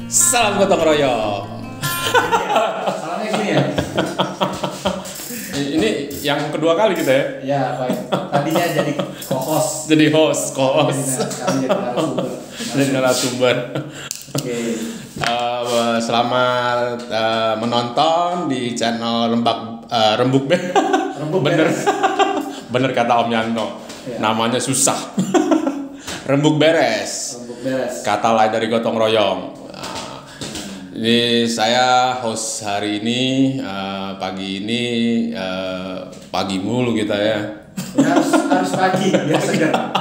Salam gotong royong. Salamnya gini ya. Ini yang kedua kali kita ya. Ya baik. Tadinya jadi co-host. Jadi host, co-host. Kami jadi narasumber. Jadi narasumber. Oke. Selamat menonton di channel Rembuk Beres. Bener, bener kata Om Yanto. Ya. Namanya susah. Rembuk Beres. Rembuk Beres. Kata lain dari gotong royong. Ini saya host hari ini, pagi ini, pagi mulu kita ya. Ya, harus pagi, biar segar.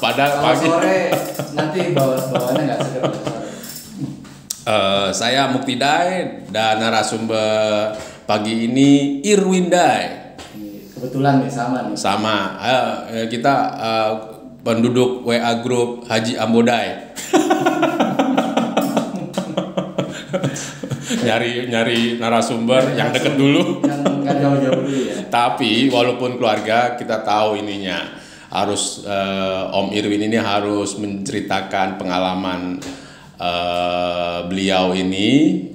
Padahal Kalau pagi. sore nanti bawaannya nggak segar. Saya Muktidai dan narasumber pagi ini Irwindai. Kebetulan nih sama nih. Sama, kita penduduk WA Group Haji Ambodai. nyari narasumber yang deket dulu. Yang nggak jauh-jauh dulu ya. Tapi walaupun keluarga kita tahu ininya harus Om Irwin ini harus menceritakan pengalaman beliau ini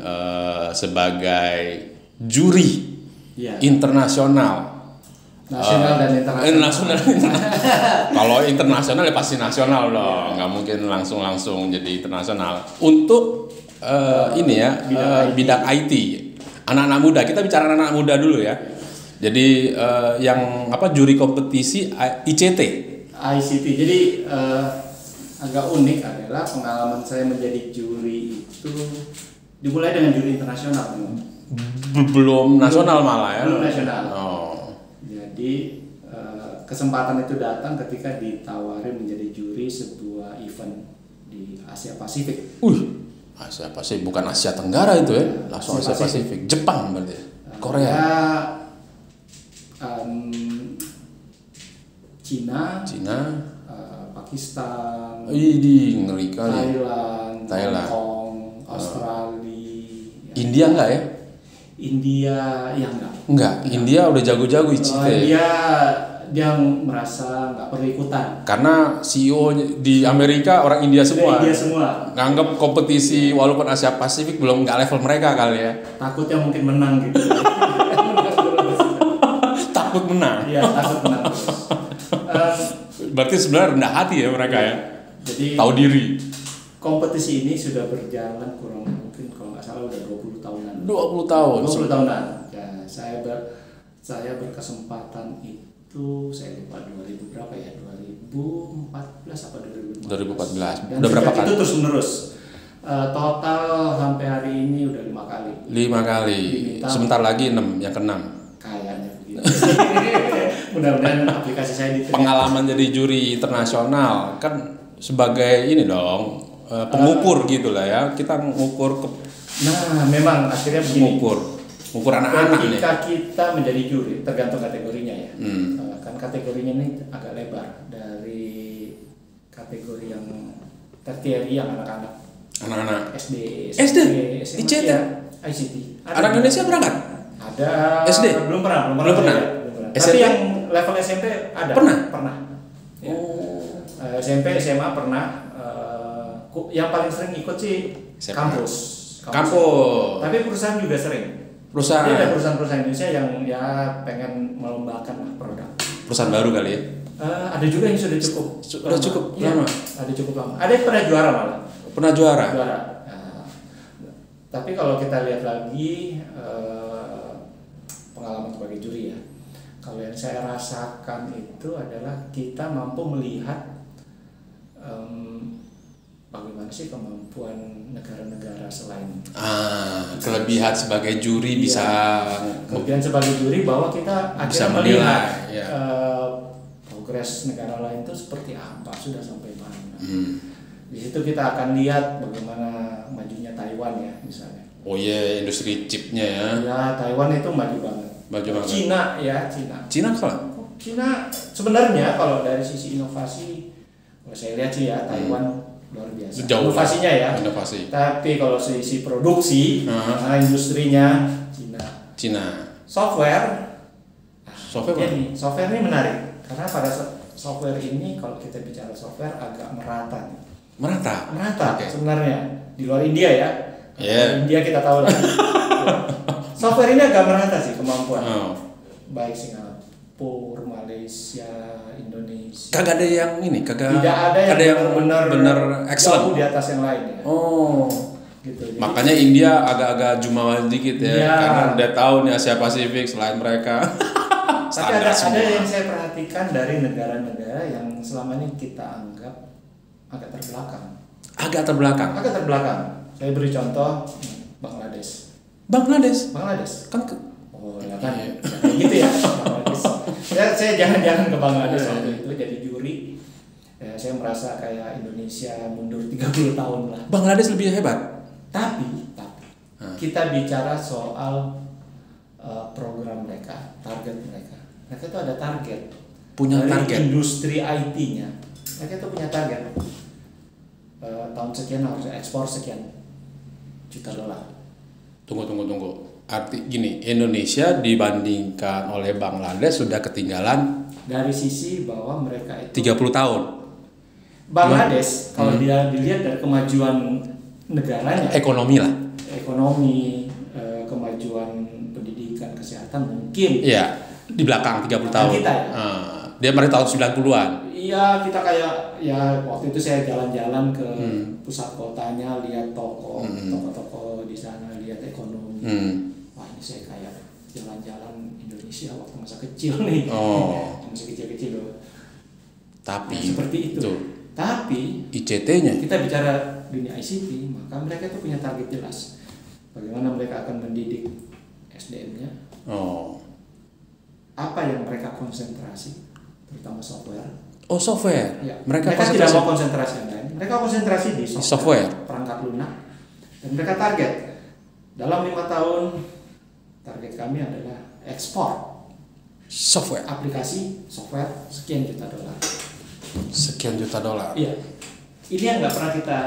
sebagai juri Ya. internasional. Nasional dan internasional. Kalau internasional ya pasti nasional dong, nggak mungkin langsung jadi internasional. Untuk ini ya bidang IT, anak-anak muda. Kita bicara anak-anak muda dulu ya. Jadi yang juri kompetisi ICT. ICT. Jadi agak unik adalah pengalaman saya menjadi juri itu dimulai dengan juri internasional. Belum nasional malah ya. Belum nasional. Oh. Jadi kesempatan itu datang ketika ditawari menjadi juri sebuah event di Asia Pasifik. Asia Pasifik bukan Asia Tenggara itu ya, langsung Asia Pasifik. Jepang berarti. Korea. Cina. Pakistan. Ngeri kali. Thailand. Hong Kong, Australia. India enggak ya? India ya enggak. Enggak. India udah jago-jago ICT. Dia merasa nggak perlu ikutan. Karena CEO di Amerika orang India semua. India semua. Nganggap kompetisi walaupun Asia Pasifik belum nggak level mereka kali ya. Takutnya mungkin menang gitu. Takut menang. Iya, takut menang. Berarti sebenarnya rendah hati ya mereka ya. Jadi tahu diri. Kompetisi ini sudah berjalan kurang mungkin kalau nggak salah udah 20 tahunan. 20 tahun. 20 tahunan. Ya, saya berkesempatan itu saya lupa 2000 berapa ya? 2014 apa 2015? 2014. Dan udah berapa kali? Itu terus menerus. Total sampai hari ini udah 5 kali. 5 kali. Sebentar lagi 6, yang ke-6. Kayaknya begitu. Mudah-mudahan aplikasi saya diterima. Pengalaman jadi juri internasional kan sebagai ini dong pengukur gitulah ya, kita mengukur memang akhirnya begini. Mengukur anak-anak nih. Ketika kita menjadi juri tergantung kategorinya ya. Kan kategorinya ini agak lebar dari kategori yang tertiary yang anak-anak SD, ICT. ICT. Anak Indonesia berangkat? Ada. SD? Belum pernah. Tapi SMP? yang level SMP ada. Pernah. Ya. SMP, SMA pernah. Yang paling sering ikut sih kampus. Tapi perusahaan juga sering. Jadi ada perusahaan-perusahaan Indonesia yang ya pengen melombakan produk. Perusahaan baru kali ya? Ada juga yang sudah cukup. Sudah cukup lama. Ada cukup lama. Ada yang pernah juara malah. Pernah juara. Tapi kalau kita lihat lagi pengalaman sebagai juri ya. Kalau yang saya rasakan itu adalah kita mampu melihat bagaimana sih kemampuan negara-negara selain. Kelebihan sebagai juri bisa. Kelebihan sebagai juri bahwa kita bisa akhirnya menilai melihat progres negara lain itu seperti apa, sudah sampai mana. Di situ kita akan lihat bagaimana majunya Taiwan ya misalnya. Oh iya, industri chipnya ya. Ya, Taiwan itu maju banget. Cina sebenarnya kalau dari sisi inovasi, kalau saya lihat sih ya Taiwan luar biasa. Inovasinya ya. Inovasi. Tapi kalau sisi produksi, industrinya Cina. Software ini menarik karena pada software ini kalau kita bicara software agak merata nih. Merata. Okay. Sebenarnya di luar India ya. Yeah. India kita tahu lah. Software ini agak merata sih kemampuan. Baik Singapura, Malaysia, Indonesia. Kagak ada yang ini, tidak ada yang benar excellent di atas yang lain ya. Gitu. Jadi, makanya India agak-agak jumawa dikit ya, karena udah tahu nih Asia Pasifik selain mereka. Tapi ada yang saya perhatikan dari negara-negara yang selama ini kita anggap agak terbelakang. Agak terbelakang. Saya beri contoh Bangladesh. Kan ya kan gitu ya. Bangladesh. Saya jangan ke Bangladesh waktu itu jadi juri. Ya, saya merasa kayak Indonesia mundur 30 tahun lah. Bangladesh lebih hebat. Tapi kita bicara soal program mereka, target mereka. Mereka itu ada target. Punya dari target. Industri IT-nya. Mereka itu punya target. Tahun sekian harus ekspor sekian juta dolar. Tunggu. Arti gini, Indonesia dibandingkan oleh Bangladesh sudah ketinggalan dari sisi bahwa mereka itu 30 tahun. Bangladesh kalau dia dilihat dari kemajuan negaranya, ekonomi, kemajuan pendidikan, kesehatan mungkin. Iya, di belakang 30 tahun. Kita ya. Dia dari tahun 90-an. Iya, kita kayak ya waktu itu saya jalan-jalan ke pusat kotanya, lihat toko-toko di sana, lihat ekonomi. Wah, ini saya kayak jalan-jalan Indonesia waktu masa kecil nih. Masih kecil-kecil loh. Tapi seperti itu. Tapi ICT-nya kita bicara dunia ICT, maka mereka itu punya target jelas. Bagaimana mereka akan mendidik SDM-nya. Apa yang mereka konsentrasi, terutama software. Software. Ya. Mereka tidak mau konsentrasi yang lain. Mereka konsentrasi di software. Perangkat lunak. Dan mereka target dalam 5 tahun target kami adalah ekspor software, aplikasi software sekian juta dolar. Iya. Ini yang nggak pernah kita.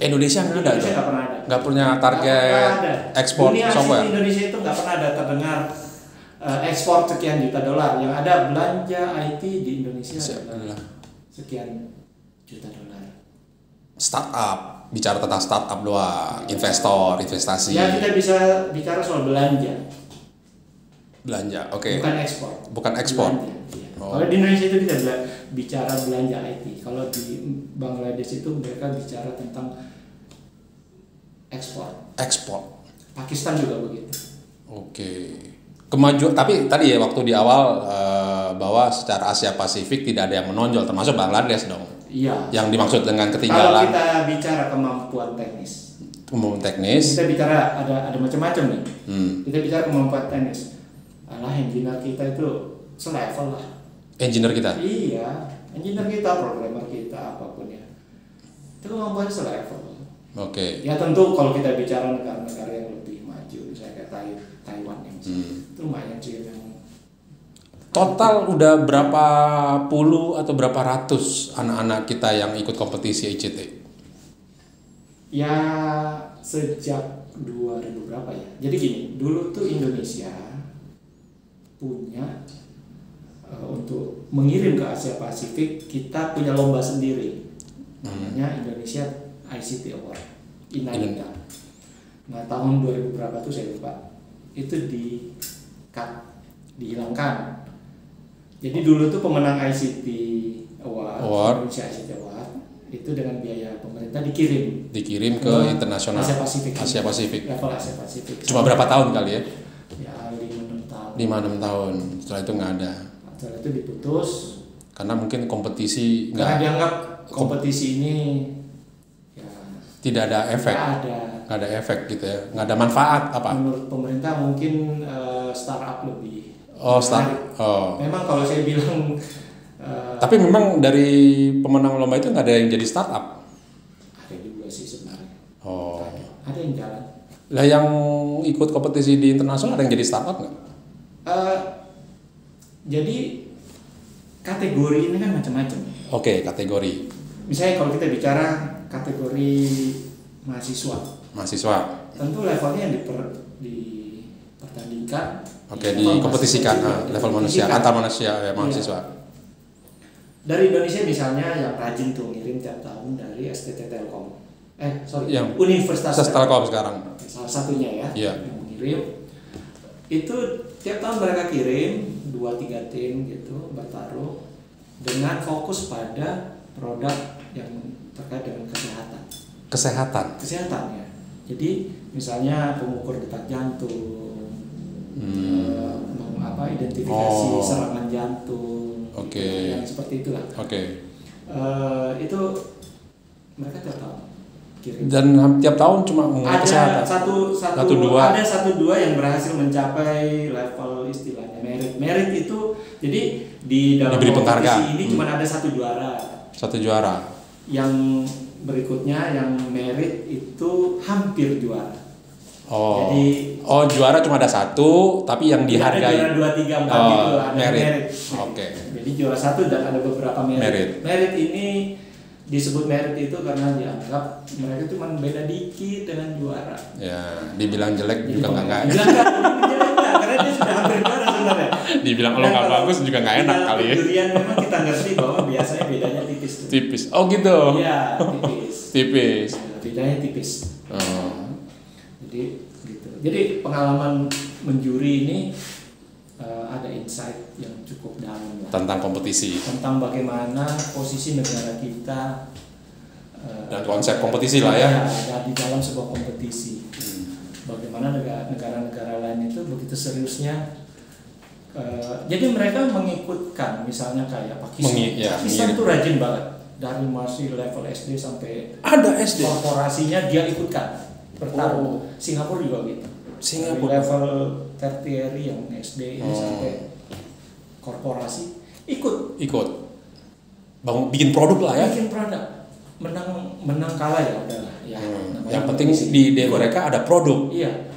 Indonesia nggak ada. Nggak punya target ekspor software. Indonesia itu nggak pernah ada terdengar ekspor sekian juta dolar. Yang ada belanja IT di Indonesia adalah sekian juta dolar. Startup, bicara tentang startup doang, investor, investasi. Ya, kita bisa bicara soal belanja, oke. Bukan ekspor. Kalau di Indonesia itu kita bicara belanja IT. Kalau di Bangladesh itu mereka bicara tentang ekspor. Pakistan juga begitu. Oke. Kemajuan, tapi tadi ya waktu di awal bahwa secara Asia Pasifik tidak ada yang menonjol, termasuk Bangladesh dong. Iya. Yang dimaksud dengan ketinggalan. Kalau kita bicara kemampuan teknis. Kita bicara ada macam-macam nih. Kita bicara kemampuan teknis. Engineer kita itu selevel lah. Engineer kita? Iya, engineer kita, programmer kita, apapun ya. Itu kemampuan selevel. Oke. Ya tentu kalau kita bicara negara-negara yang lebih maju, misalnya kayak Taiwan yang itu lumayan sih memang. Total udah berapa puluh atau berapa ratus anak-anak kita yang ikut kompetisi ICT? Ya sejak 2000 berapa ya? Jadi gini, dulu tuh Indonesia punya untuk mengirim ke Asia Pasifik, kita punya lomba sendiri, namanya Indonesia ICT Award, INAICA. Nah tahun 2000 berapa tuh saya lupa, itu dihilangkan. Jadi dulu tuh pemenang ICT Award, Indonesia ICT Award itu dengan biaya pemerintah dikirim ke internasional Asia Pasifik. Level Asia Pasifik. Cuma berapa tahun kali ya? Ya 5-6 tahun. 5-6 tahun. Setelah itu nggak ada. Setelah itu diputus. Karena mungkin kompetisi karena dianggap kompetisi ini ya tidak ada efek. Nggak ada efek gitu ya. Nggak ada manfaat apa? Menurut pemerintah mungkin startup lebih. Memang kalau saya bilang. Tapi memang dari pemenang lomba itu nggak ada yang jadi startup. Ada juga sih sebenarnya. Ada yang jalan. Lah yang ikut kompetisi di internasional ada yang jadi startup nggak? Jadi kategori ini kan macam-macam. Oke, kategori. Misalnya kalau kita bicara kategori mahasiswa. Tentu levelnya yang dipertandingkan. Oke, dikompetisikan level manusia, antar manusia ya, mahasiswa. Dari Indonesia misalnya yang rajin tuh ngirim tiap tahun dari STT Telkom. Yang Universitas Telkom sekarang. Salah satunya ya. Iya. Yang mengirim itu tiap tahun mereka kirim 2-3 tim gitu bertaruh dengan fokus pada produk yang terkait dengan kesehatan ya. Jadi misalnya pengukur detak jantung, identifikasi serangan jantung, yang seperti itulah. Itu mereka tiap tahun kirim. Dan tiap tahun cuma ada kesehatan. Ada 1-2 yang berhasil mencapai level istilahnya merit. Merit itu jadi di dalam kompetisi ini cuma ada 1 juara. 1 juara. Yang berikutnya yang merit itu hampir juara. Jadi juara cuma ada 1, tapi yang dihargai. Ada juara 2, 3, 4 gitu ada merit. Jadi juara 1 dan ada beberapa merit. Merit ini disebut merit itu karena dianggap mereka cuma beda dikit dengan juara. Ya, dibilang jelek juga nggak. Dibilang jelek nggak, karena dia sudah hampir juara sebenarnya. Dibilang kalau nggak bagus juga nggak enak kali ya. Durian memang kita ngerti bahwa biasanya bedanya tipis. Tipis. Oh gitu. Iya, tipis. Tipis. Bedanya tipis. Jadi gitu. Jadi pengalaman menjuri ini ada insight yang cukup dalam tentang kompetisi, tentang bagaimana posisi negara kita dan konsep kompetisi lah ya di dalam sebuah kompetisi. Bagaimana negara-negara lain itu begitu seriusnya. Jadi mereka mengikutkan, misalnya kayak Pakistan itu rajin banget dari masih level SD sampai ada SD korporasinya dia ikutkan bertarung. Singapura juga gitu. Dari level tertiary yang SD ini sampai korporasi ikut bikin produk lah ya. Bikin produk, menang kalah ya udahlah ya. Yang penting di mereka ada produk. Iya.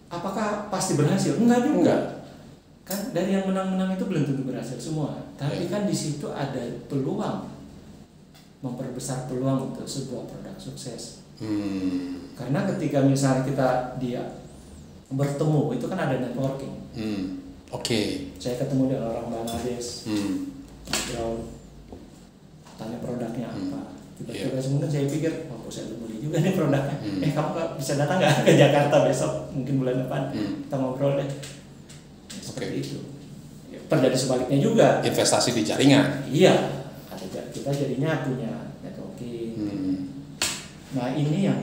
Apakah pasti berhasil? Enggak juga. Kan dari yang menang-menang itu belum tentu berhasil semua. Tapi kan di situ ada peluang, memperbesar peluang untuk sebuah produk sukses. Karena ketika misalnya dia bertemu itu kan ada networking. Saya ketemu dengan orang Bangladesh, ngobrol, tanya produknya apa. Tiba-tiba kemudian saya pikir, saya beli juga nih produknya. Kamu bisa datang nggak ke Jakarta besok? Mungkin bulan depan kita ngobrol deh. Seperti itu. Terjadi sebaliknya juga. Investasi di jaringan. Iya, kita jadinya punya networking. Nah ini yang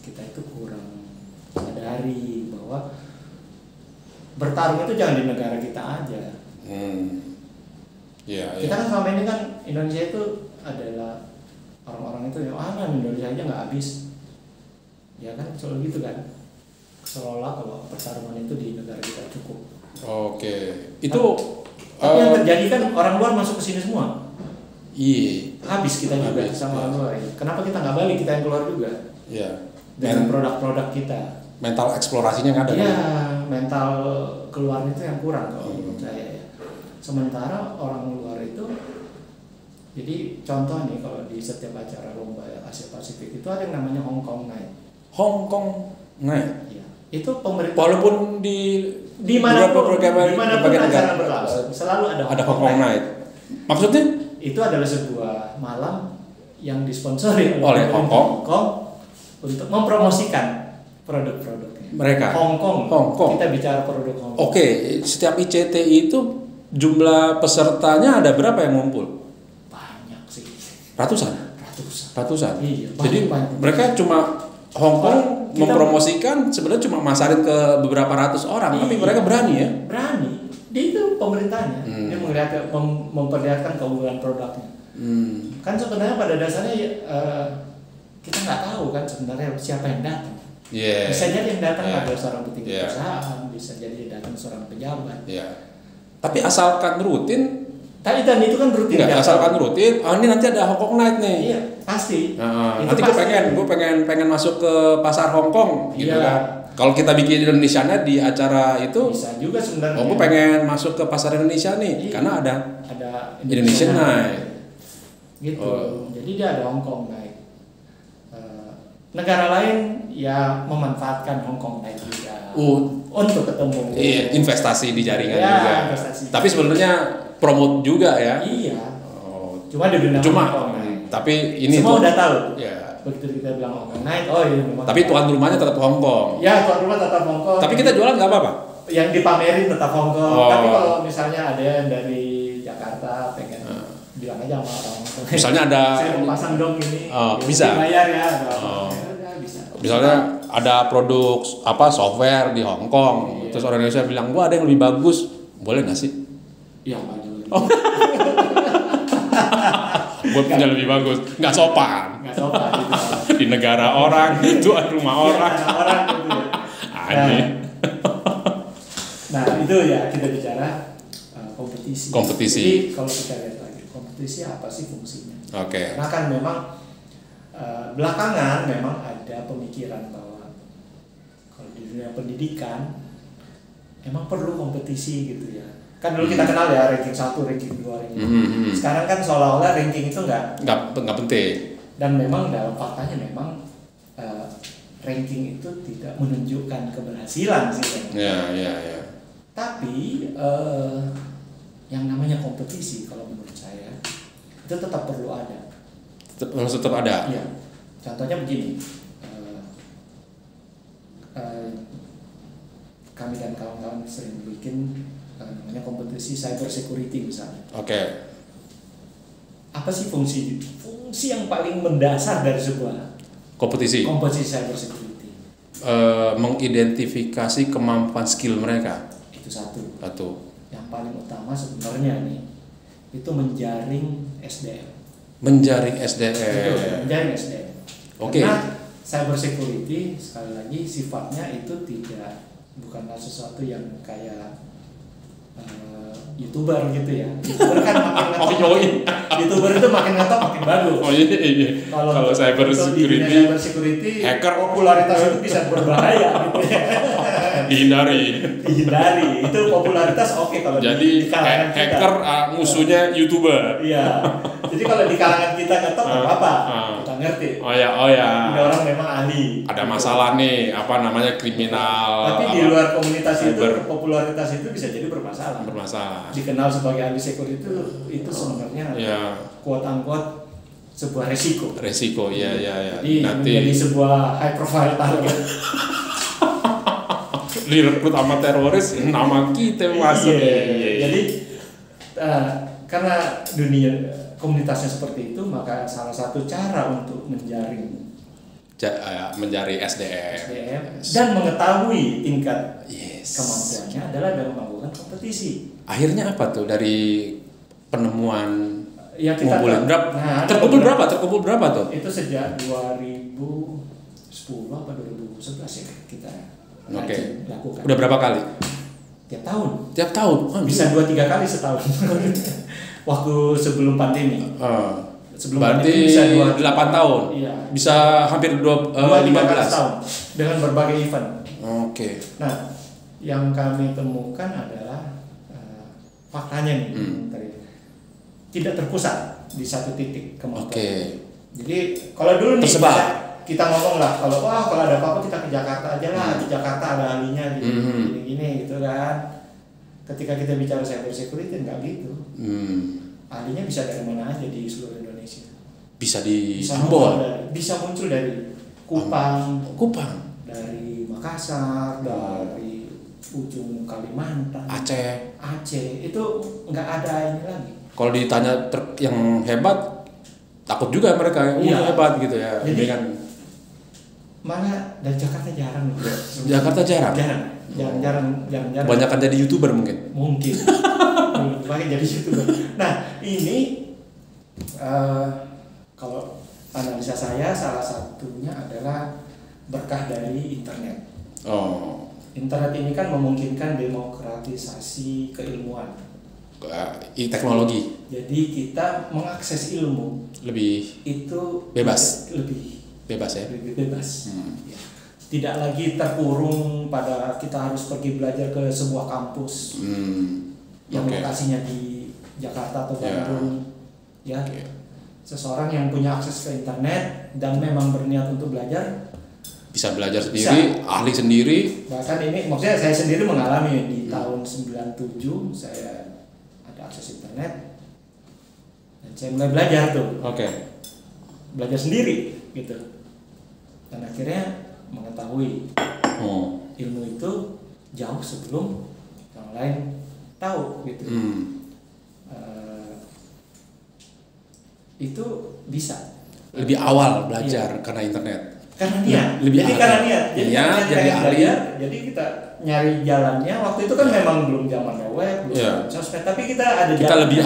kita itu kurang sadari bahwa bertarung itu jangan di negara kita aja. Kita kan selama ini kan Indonesia itu adalah orang-orang itu yang Indonesia aja nggak habis, ya kan selalu gitu kan, seolah kalau pertarungan itu di negara kita cukup. Itu tapi yang terjadi kan orang luar masuk ke sini semua. Habis kita juga sama orang luar. Kenapa kita nggak balik, kita yang keluar juga? Dengan produk-produk kita. Mental eksplorasinya nggak ada. Iya, mental keluar itu yang kurang kalau menurut saya ya. Sementara orang luar itu, jadi contoh nih kalau di setiap acara lomba Asia Pasifik itu ada yang namanya Hong Kong Night. Hong Kong Night. Iya. Itu pemerintah. Walaupun di mana pun acara berlangsung selalu ada Hong Kong Night. Maksudnya? Itu adalah sebuah malam yang disponsori oleh Hong Kong untuk mempromosikan produk-produknya. Mereka. Hong Kong. Kita bicara produk Hong Kong. Setiap ICT itu jumlah pesertanya ada berapa yang ngumpul? Banyak sih. Ratusan. Iya. Jadi mereka cuma Hong Kong mempromosikan sebenarnya cuma masarin ke beberapa ratus orang, tapi mereka berani ya? Berani. Dia itu pemerintahnya. Dia memperlihatkan keunggulan produknya. Kan sebenarnya pada dasarnya kita nggak tahu kan sebenarnya siapa yang datang. Bisa jadi yang datang adalah seorang petinggi perusahaan, bisa jadi yang datang seorang pejabat. Tapi asalkan rutin. Dan itu kan rutin. Asalkan rutin. Ini nanti ada Hong Kong Night nih. Iya, pasti. Nanti gue pengen masuk ke pasar Hong Kong, gitu kan. Kalau kita bikin Indonesianya di acara itu, bisa juga sebenarnya. Gue pengen masuk ke pasar Indonesia nih, karena ada Indonesian Night. Gitu. Jadi dia ada Hong Kong Night. Negara lain ya memanfaatkan Hong Kong Night juga. untuk ketemu. Iya, investasi di jaringan ya, juga. Investasi. Tapi sebenarnya promote juga ya. Iya. Cuma di dunia online. Tapi ini semua udah tahu. Ya. Begitu kita bilang online, oh iya memang. Tapi tuan rumahnya tetap Hong Kong. Ya, tuan rumah tetap Hong Kong. Tapi kita jualan nggak apa-apa. Yang dipamerin tetap Hong Kong. Tapi kalau misalnya ada yang dari Jakarta pengen bilang aja sama orang Hong Kong. Misalnya ada. Saya mau pasang dong ini. Bisa. Bayar ya. Bisa. Misalnya ada produk software di Hong Kong, terus orang Indonesia bilang gua ada yang lebih bagus, boleh nggak sih? Iya, banyak. Gue punya lebih bagus, nggak sopan. Nggak sopan gitu. Di negara orang itu rumah orang. Orang gitu ya. Aneh. Nah itu ya kita bicara kompetisi. Jadi kalau kita lihat lagi kompetisi apa sih fungsinya? Oke. Karena kan memang belakangan memang ada pemikiran bahwa kalau di dunia pendidikan emang perlu kompetisi gitu ya. Kan dulu kita kenal ya ranking 1, ranking 2, ranking 3. Sekarang kan seolah-olah ranking itu nggak penting. Dan memang dalam faktanya memang ranking itu tidak menunjukkan keberhasilan sih. Ya. Tapi yang namanya kompetisi kalau menurut saya itu tetap perlu ada. Tetap ada. Iya. Contohnya begini. Kami dan kawan-kawan sering bikin namanya kompetisi cyber security misalnya. Oke. Apa sih fungsi yang paling mendasar dari sebuah kompetisi cyber security? Mengidentifikasi kemampuan skill mereka. Itu satu. Yang paling utama sebenarnya nih itu menjaring SDM. Menjaring SDM. Betul, menjaring SDM. Oke. Karena cyber security sekali lagi sifatnya itu bukanlah sesuatu yang kayak YouTuber gitu ya. YouTuber kan makin ngetop. YouTuber itu makin ngetop makin bagus. Oh iya. Kalau cyber security hacker popularitas itu bisa berbahaya gitu ya. Dihindari. Itu popularitas oke kalau jadi di kalangan hacker musuhnya YouTuber. Iya. Jadi kalau di kalangan kita ngetop enggak apa-apa. Kita ngerti. Oh ya. Ini orang memang ahli. Ada masalah nih, kriminal. Tapi di luar komunitas itu popularitas itu bisa jadi bermasalah. Dikenal sebagai ahli security itu sebenarnya quote unquote sebuah resiko. Iya. Jadi nanti menjadi sebuah high profile target. Direkrut sama teroris, nama kita masuk. Iya. Jadi karena dunia komunitasnya seperti itu, maka salah satu cara untuk menjaring SDM dan mengetahui tingkat kemampuannya adalah dengan melakukan kompetisi. Akhirnya apa tuh dari penemuan ngumpulin berapa? Terkumpul berapa tuh? Itu sejak 2010 apa 2011 ya kita lakukan. Udah berapa kali? Tiap tahun. Bisa 2-3 kali setahun. Waktu sebelum pandemi. Berarti bisa 8 tahun. Iya. Bisa hampir 15 tahun dengan berbagai event. Oke. Nah, yang kami temukan adalah faktanya nih tadi tidak terpusat di satu titik kemampuan. Jadi kalau dulu nih kita ngomong lah kalau ada apa-apa kita ke Jakarta aja lah, di Jakarta ada ahlinya gini gitu kan. Ketika kita bicara cyber security enggak gitu. Ahlinya bisa dari mana aja di seluruh Indonesia. Bisa di Ambon. Bisa muncul dari Kupang, dari Makassar, dari ujung Kalimantan, Aceh. Itu nggak ada ini lagi. Kalau ditanya yang hebat, takut juga mereka yang hebat gitu ya. Jadi mana dari Jakarta jarang loh. Jakarta jarang. Banyakan jadi YouTuber mungkin. Pakai jadi YouTuber. Nah ini kalau analisa saya salah satunya adalah berkah dari internet. Internet ini kan memungkinkan demokratisasi keilmuan. Teknologi. Jadi kita mengakses ilmu lebih itu bebas. Lebih bebas. Ya. Tidak lagi terkurung pada kita harus pergi belajar ke sebuah kampus yang lokasinya di Jakarta atau Bandung. Seseorang yang punya akses ke internet dan memang berniat untuk belajar Bisa belajar sendiri, ahli sendiri. Bahkan ini maksudnya saya sendiri mengalami di tahun 97 saya ada akses internet dan saya mulai belajar tuh. Belajar sendiri gitu. Dan akhirnya mengetahui ilmu itu jauh sebelum orang lain tahu gitu. Itu bisa lebih awal belajar karena internet. Karena niat. Jadi belajar, jadi kita nyari jalannya. Waktu itu kan memang belum zaman web, belum sosmed, tapi kita ada kita lebih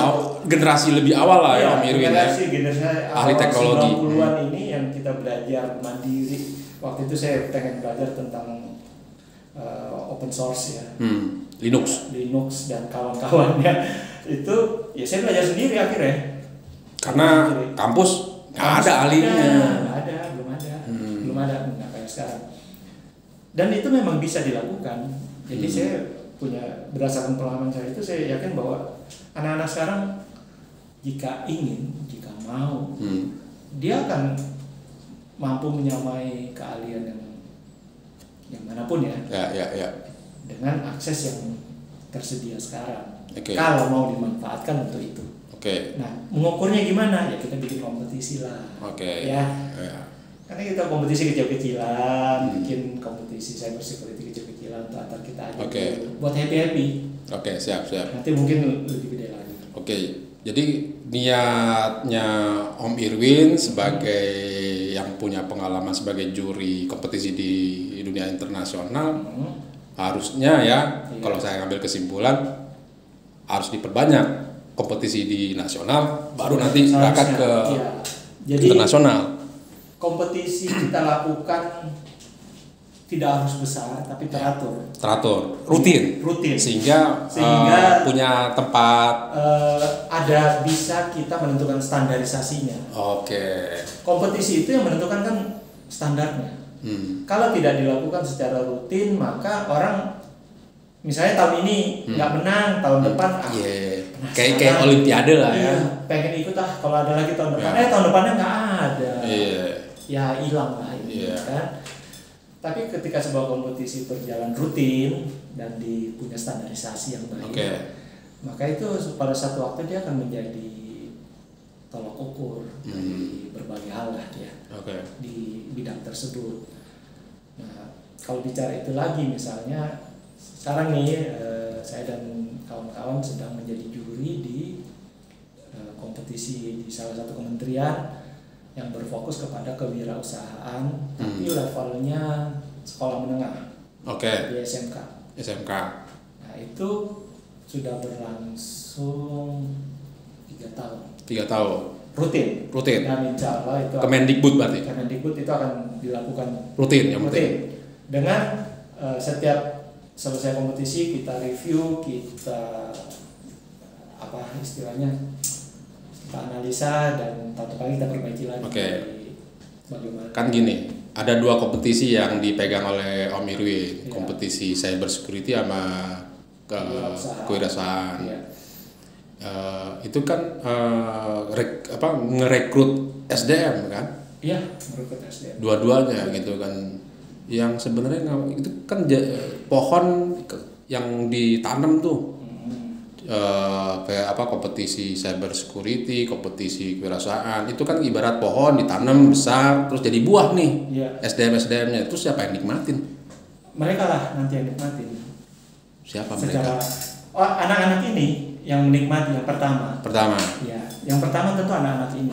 generasi lebih awal lah ya Om Irwin ya. Generasi ahli teknologi 90-an ini yang kita belajar mandiri. Waktu itu saya pengen belajar tentang open source ya. Linux dan kawan-kawannya. Itu ya saya belajar sendiri akhirnya. Karena kampus nggak ada ahlinya. Belum ada nggak kayak sekarang. Dan itu memang bisa dilakukan. Jadi saya punya berdasarkan pengalaman saya itu saya yakin bahwa anak-anak sekarang jika mau, dia akan mampu menyamai keahlian yang manapun ya. Dengan akses yang tersedia sekarang. Kalau mau dimanfaatkan untuk itu. Nah, mengukurnya gimana? Ya kita bikin kompetisi lah. Karena kita kompetisi kecil-kecilan, bikin kompetisi cyber security kecil-kecilan untuk antar kita aja. Buat happy. Siap. Nanti mungkin lebih gede lagi. Jadi niatnya Om Irwin sebagai yang punya pengalaman sebagai juri kompetisi di dunia internasional, harusnya kalau saya ambil kesimpulan harus diperbanyak kompetisi di nasional, baru nanti berangkat ke internasional. Kompetisi kita lakukan tidak harus besar, tapi teratur, rutin, sehingga punya tempat, ada bisa kita menentukan standarisasinya. Kompetisi itu yang menentukan kan standarnya. Kalau tidak dilakukan secara rutin, maka orang misalnya tahun ini nggak menang, tahun depan kayak olimpiade lah pengen ikut kalau ada lagi tahun depan. Tahun depannya nggak ada. Ya hilang lah ini kan. Tapi ketika sebuah kompetisi berjalan rutin dan punya standarisasi yang baik, maka itu pada satu waktu dia akan menjadi tolok ukur dari berbagai hal lah di bidang tersebut. Nah, kalau bicara itu lagi misalnya sekarang nih saya dan kawan-kawan sedang menjadi juri di kompetisi di salah satu kementerian yang berfokus kepada kewirausahaan, tapi levelnya sekolah menengah, di SMK. Nah itu sudah berlangsung 3 tahun. 3 tahun. Rutin. Dan insya Allah itu Kemendikbud berarti. Kemendikbud itu akan dilakukan rutin. Dengan setiap selesai kompetisi kita review, kita kita analisa dan tahun depan kita perbaiki lagi. Bagaimana? Kan gini, ada 2 kompetisi yang dipegang oleh Om Irwin, kompetisi cyber security sama kewirausahaan. Itu kan ngerekrut SDM kan? Merekrut SDM. Dua-duanya gitu kan. Yang sebenarnya itu kan pohon yang ditanam tuh. Kompetisi cyber security, kompetisi kewirausahaan itu kan ibarat pohon ditanam besar terus jadi buah nih. SDM-nya itu siapa yang nikmatin? Mereka lah nanti yang nikmatin. Siapa mereka? Anak-anak ini yang menikmati yang pertama. Yang pertama tentu anak-anak ini.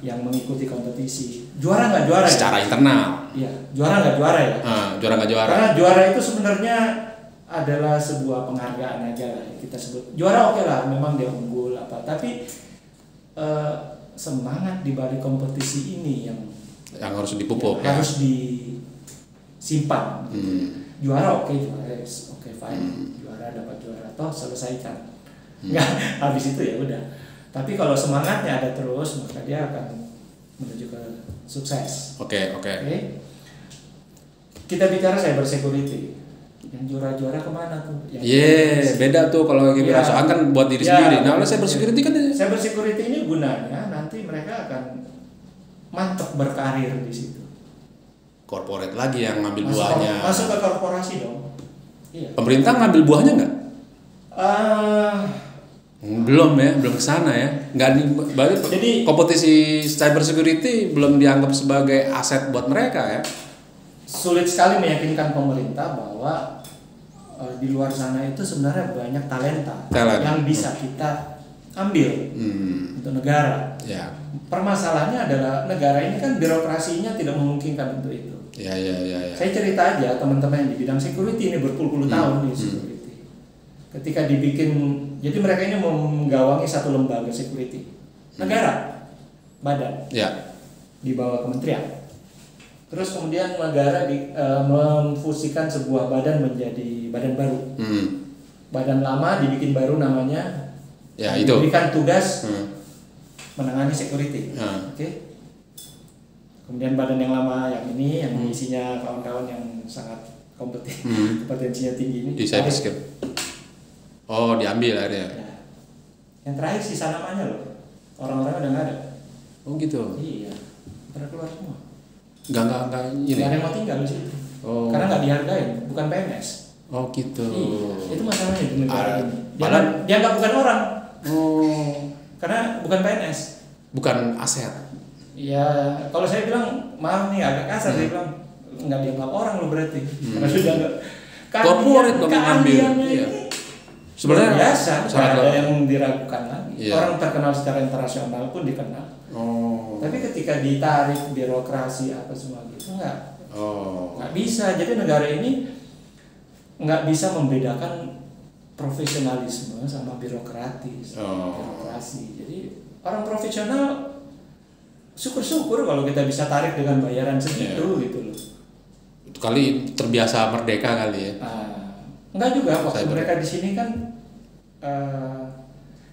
Yang mengikuti kompetisi. Juara nggak juara? Secara internal. Juara nggak juara ya? Juara nggak juara. Karena juara itu sebenarnya adalah sebuah penghargaan aja lah kita sebut. Juara lah, memang dia unggul tapi semangat di balik kompetisi ini yang harus dipupuk, harus disimpan. Juara juara fine. Juara dapat juara toh selesaikan. Nggak habis itu ya udah. Tapi kalau semangatnya ada terus, maka dia akan menuju ke sukses. Kita bicara cyber security. Yang juara-juara kemana tuh? Beda tuh kalau kewirausahaan kan buat diri sendiri. Nah, cyber security kan cyber security ini gunanya nanti mereka akan mantap berkarir di situ. corporate lagi yang ngambil buahnya. Masuk ke korporasi dong. Iya. Pemerintah ngambil buahnya nggak? Belum ke sana ya. Nggak jadi kompetisi cyber security belum dianggap sebagai aset buat mereka ya. Sulit sekali meyakinkan pemerintah bahwa di luar sana itu sebenarnya banyak talenta. Yang bisa kita ambil untuk negara. Ya. Permasalahannya adalah negara ini kan birokrasinya tidak memungkinkan untuk itu. Ya. Saya cerita aja teman-teman yang di bidang security ini berpuluh-puluh tahun di security. Ketika dibikin, jadi mereka ini menggawangi satu lembaga security negara, badan, di bawah kementerian. Terus kemudian negara memfusikan sebuah badan menjadi badan baru. Badan lama dibikin baru namanya. Itu. Diberikan tugas menangani security. Oke. Kemudian badan yang lama yang ini yang isinya kawan-kawan yang sangat kompetensinya tinggi ini. Di cybersecurity. Oh, diambil akhirnya. Ya. Yang terakhir sisa namanya loh. Orang-orang udah nggak ada. Oh gitu. Iya. Pada keluar semua. Enggak ini. Nggak ada yang mau tinggal di situ. Oh. Karena nggak dihargain, bukan PNS. Oh gitu. Iya. Itu masalahnya di negara ini. Dia nggak bukan orang. Oh. Karena bukan PNS. Bukan aset. Ya, kalau saya bilang maaf nih agak kasar, saya bilang nggak dianggap orang lo berarti. Karena sudah nggak. Korporat dong ambil. Iya. Sebenarnya biasa, ada yang diragukan lagi. Iya. Orang terkenal secara internasional pun dikenal. Oh. Tapi ketika ditarik birokrasi apa semua gitu nggak bisa. Jadi negara ini nggak bisa membedakan profesionalisme sama birokratis, birokrasi. Jadi orang profesional syukur-syukur kalau kita bisa tarik dengan bayaran segitu gitu loh. Itu kali terbiasa merdeka kali ya. Enggak juga, waktu mereka di sini kan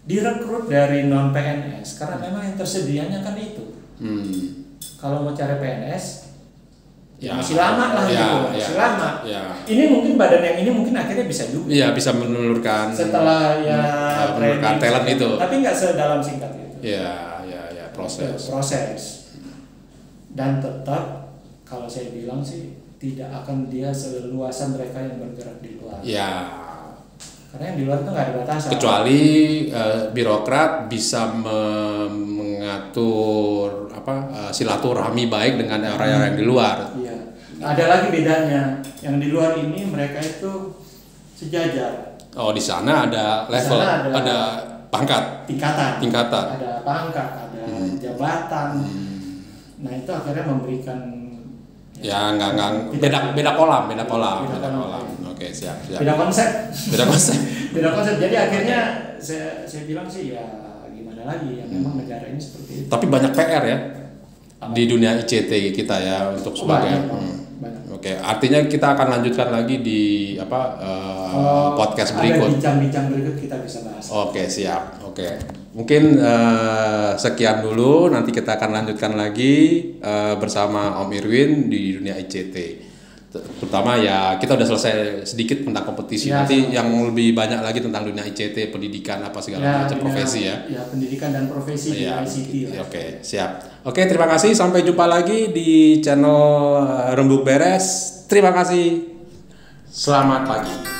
direkrut dari non PNS karena memang yang tersedianya kan itu. Kalau mau cari PNS masih lama lah gitu, masih lama. Ini mungkin badan yang ini mungkin akhirnya bisa juga. Iya, bisa menelurkan setelah menelurkan talent itu. Tapi nggak sedalam singkat itu. Iya, proses. Dan tetap kalau saya bilang sih tidak akan dia seleluasan mereka yang bergerak di luar. Ya. Karena yang di luar itu nggak ada batasan. Kecuali birokrat bisa mengatur silaturahmi baik dengan orang yang di luar. Iya. Ada lagi bedanya. Yang di luar ini mereka itu sejajar. Oh, di sana ada level, ada pangkat. Tingkatan. Ada pangkat, ada jabatan. Nah itu akhirnya memberikan. Ya nggak beda kolam. Oke, siap. Beda konsep. Jadi akhirnya saya bilang sih ya gimana lagi ya memang negara ini seperti itu. Tapi banyak PR ya di dunia ICT kita ya untuk sebagai. Banyak. Oke, artinya kita akan lanjutkan lagi di podcast berikut. Bincang-bincang berikut kita bisa bahas. Oke, siap. Oke. Mungkin sekian dulu, nanti kita akan lanjutkan lagi bersama Om Irwin di dunia ICT. Terutama ya kita udah selesai sedikit tentang kompetisi. Nanti yang lebih banyak lagi tentang dunia ICT, pendidikan apa segala macam profesi ya. Ya, pendidikan dan profesi di ICT. Oke, siap. Oke, terima kasih. Sampai jumpa lagi di channel Rembuk Beres. Terima kasih. Selamat pagi.